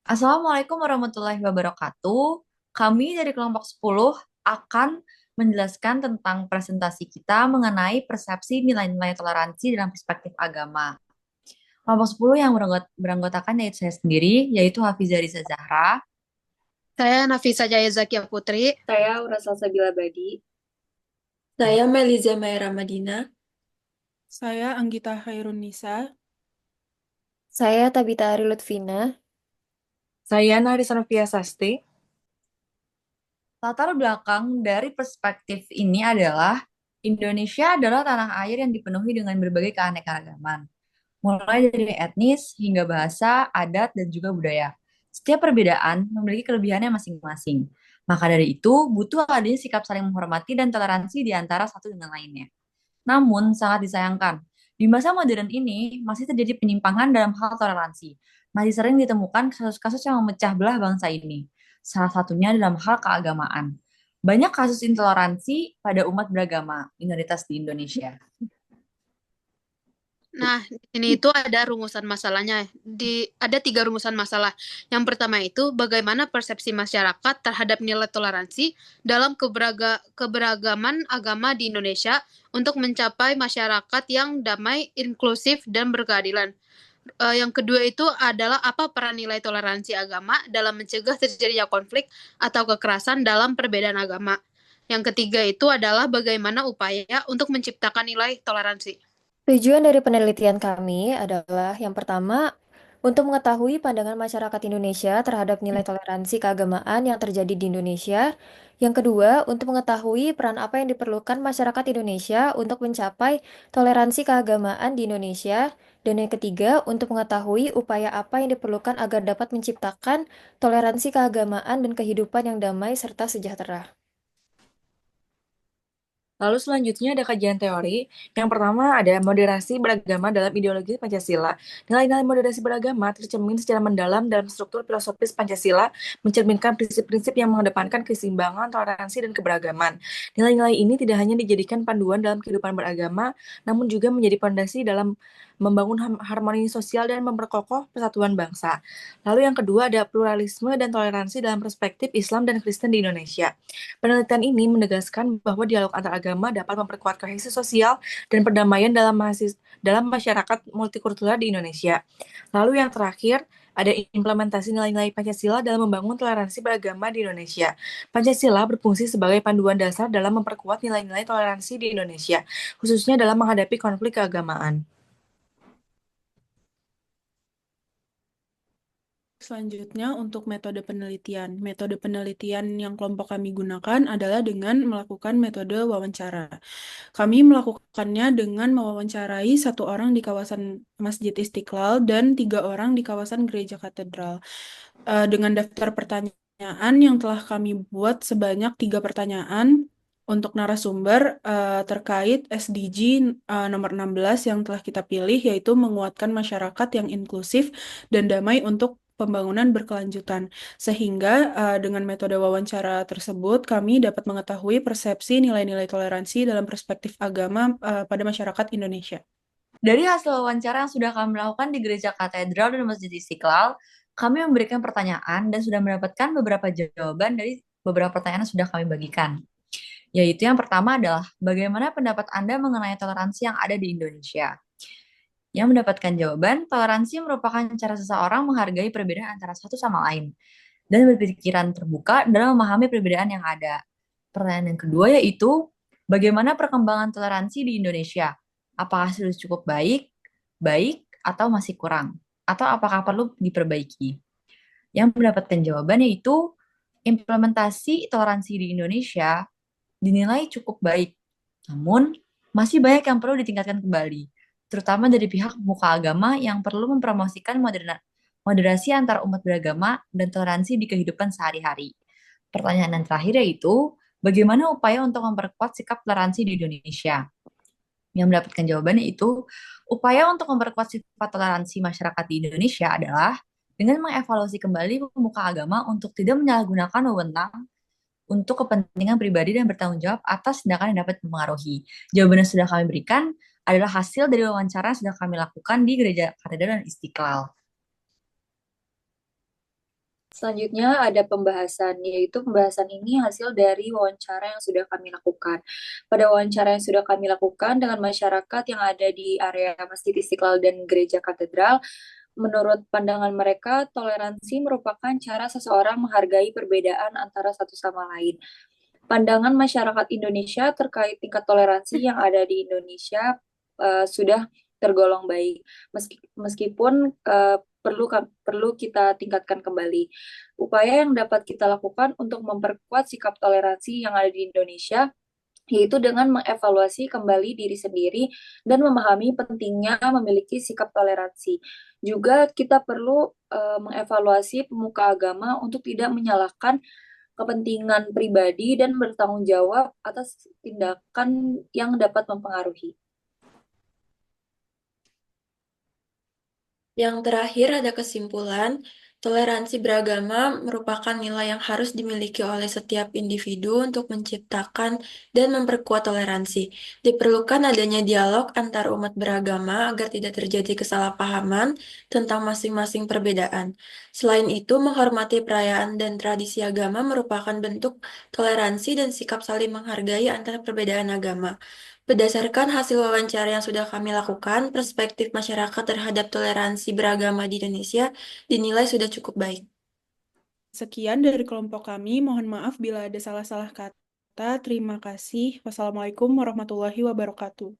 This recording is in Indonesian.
Assalamualaikum warahmatullahi wabarakatuh. Kami dari kelompok 10 akan menjelaskan tentang presentasi kita mengenai persepsi nilai-nilai toleransi dalam perspektif agama. Kelompok 10 yang beranggotakan yaitu saya sendiri, yaitu Hafizah Risa Zahra. Saya Nafisa Jaya Zakia Putri. Saya Urasa Sabila Badi. Saya Meliza Maira Madina. Saya Anggita Khairun Nisa. Saya Tabita Ari Lutfina. Saya Narisa Novia Sasti. Latar belakang dari perspektif ini adalah Indonesia adalah tanah air yang dipenuhi dengan berbagai keanekaragaman, mulai dari etnis hingga bahasa, adat, dan juga budaya. Setiap perbedaan memiliki kelebihannya masing-masing. Maka dari itu, butuh adanya sikap saling menghormati dan toleransi di antara satu dengan lainnya. Namun, sangat disayangkan, di masa modern ini masih terjadi penyimpangan dalam hal toleransi. Masih sering ditemukan kasus-kasus yang memecah belah bangsa ini. Salah satunya dalam hal keagamaan. Banyak kasus intoleransi pada umat beragama minoritas di Indonesia. Nah, ini itu ada rumusan masalahnya. Ada 3 rumusan masalah. Yang pertama itu bagaimana persepsi masyarakat terhadap nilai toleransi dalam keberagaman agama di Indonesia untuk mencapai masyarakat yang damai, inklusif, dan berkeadilan. Yang kedua itu adalah apa peran nilai toleransi agama dalam mencegah terjadinya konflik atau kekerasan dalam perbedaan agama. Yang ketiga itu adalah bagaimana upaya untuk menciptakan nilai toleransi. Tujuan dari penelitian kami adalah yang pertama, untuk mengetahui pandangan masyarakat Indonesia terhadap nilai toleransi keagamaan yang terjadi di Indonesia. Yang kedua, untuk mengetahui peran apa yang diperlukan masyarakat Indonesia untuk mencapai toleransi keagamaan di Indonesia. Dan yang ketiga, untuk mengetahui upaya apa yang diperlukan agar dapat menciptakan toleransi keagamaan dan kehidupan yang damai serta sejahtera. Lalu selanjutnya ada kajian teori. Yang pertama ada moderasi beragama dalam ideologi Pancasila. Nilai-nilai moderasi beragama tercermin secara mendalam dalam struktur filosofis Pancasila, mencerminkan prinsip-prinsip yang mengedepankan keseimbangan, toleransi, dan keberagaman. Nilai-nilai ini tidak hanya dijadikan panduan dalam kehidupan beragama, namun juga menjadi fondasi dalam membangun harmoni sosial dan memperkokoh persatuan bangsa. Lalu yang kedua ada pluralisme dan toleransi dalam perspektif Islam dan Kristen di Indonesia. Penelitian ini menegaskan bahwa dialog antar agama dapat memperkuat kohesi sosial dan perdamaian dalam masyarakat multikultural di Indonesia. Lalu yang terakhir, ada implementasi nilai-nilai Pancasila dalam membangun toleransi beragama di Indonesia. Pancasila berfungsi sebagai panduan dasar dalam memperkuat nilai-nilai toleransi di Indonesia, khususnya dalam menghadapi konflik keagamaan. Selanjutnya, untuk metode penelitian. Metode penelitian yang kelompok kami gunakan adalah dengan melakukan metode wawancara. Kami melakukannya dengan mewawancarai 1 orang di kawasan Masjid Istiqlal dan 3 orang di kawasan Gereja Katedral. Dengan daftar pertanyaan yang telah kami buat sebanyak 3 pertanyaan untuk narasumber terkait SDG nomor 16 yang telah kita pilih, yaitu menguatkan masyarakat yang inklusif dan damai untuk pembangunan berkelanjutan. Sehingga dengan metode wawancara tersebut kami dapat mengetahui persepsi nilai-nilai toleransi dalam perspektif agama pada masyarakat Indonesia. Dari hasil wawancara yang sudah kami lakukan di Gereja Katedral dan Masjid Istiqlal, kami memberikan pertanyaan dan sudah mendapatkan beberapa jawaban dari beberapa pertanyaan yang sudah kami bagikan. Yaitu yang pertama adalah, bagaimana pendapat Anda mengenai toleransi yang ada di Indonesia? Yang mendapatkan jawaban, toleransi merupakan cara seseorang menghargai perbedaan antara satu sama lain dan berpikiran terbuka dalam memahami perbedaan yang ada. Pertanyaan yang kedua yaitu, bagaimana perkembangan toleransi di Indonesia? Apakah sudah cukup baik, baik, atau masih kurang? Atau apakah perlu diperbaiki? Yang mendapatkan jawaban yaitu, implementasi toleransi di Indonesia dinilai cukup baik. Namun, masih banyak yang perlu ditingkatkan kembali, terutama dari pihak pemuka agama yang perlu mempromosikan moderasi antar umat beragama dan toleransi di kehidupan sehari-hari. Pertanyaan yang terakhir yaitu, bagaimana upaya untuk memperkuat sikap toleransi di Indonesia? Yang mendapatkan jawabannya itu, upaya untuk memperkuat sifat toleransi masyarakat di Indonesia adalah dengan mengevaluasi kembali pemuka agama untuk tidak menyalahgunakan wewenang untuk kepentingan pribadi dan bertanggung jawab atas tindakan yang dapat mempengaruhi. Jawaban yang sudah kami berikan adalah hasil dari wawancara yang sudah kami lakukan di Gereja Katedral dan Istiqlal. Selanjutnya ada pembahasan, yaitu pembahasan ini hasil dari wawancara yang sudah kami lakukan. Pada wawancara yang sudah kami lakukan dengan masyarakat yang ada di area Masjid Istiqlal dan Gereja Katedral, menurut pandangan mereka, toleransi merupakan cara seseorang menghargai perbedaan antara satu sama lain. Pandangan masyarakat Indonesia terkait tingkat toleransi yang ada di Indonesia sudah tergolong baik, meskipun perlu kita tingkatkan kembali. Upaya yang dapat kita lakukan untuk memperkuat sikap toleransi yang ada di Indonesia yaitu dengan mengevaluasi kembali diri sendiri dan memahami pentingnya memiliki sikap toleransi. Juga kita perlu mengevaluasi pemuka agama untuk tidak menyalahkan kepentingan pribadi dan bertanggung jawab atas tindakan yang dapat mempengaruhi. Yang terakhir ada kesimpulan, toleransi beragama merupakan nilai yang harus dimiliki oleh setiap individu untuk menciptakan dan memperkuat toleransi. Diperlukan adanya dialog antar umat beragama agar tidak terjadi kesalahpahaman tentang masing-masing perbedaan. Selain itu, menghormati perayaan dan tradisi agama merupakan bentuk toleransi dan sikap saling menghargai antara perbedaan agama. Berdasarkan hasil wawancara yang sudah kami lakukan, perspektif masyarakat terhadap toleransi beragama di Indonesia dinilai sudah cukup baik. Sekian dari kelompok kami. Mohon maaf bila ada salah-salah kata. Terima kasih. Wassalamualaikum warahmatullahi wabarakatuh.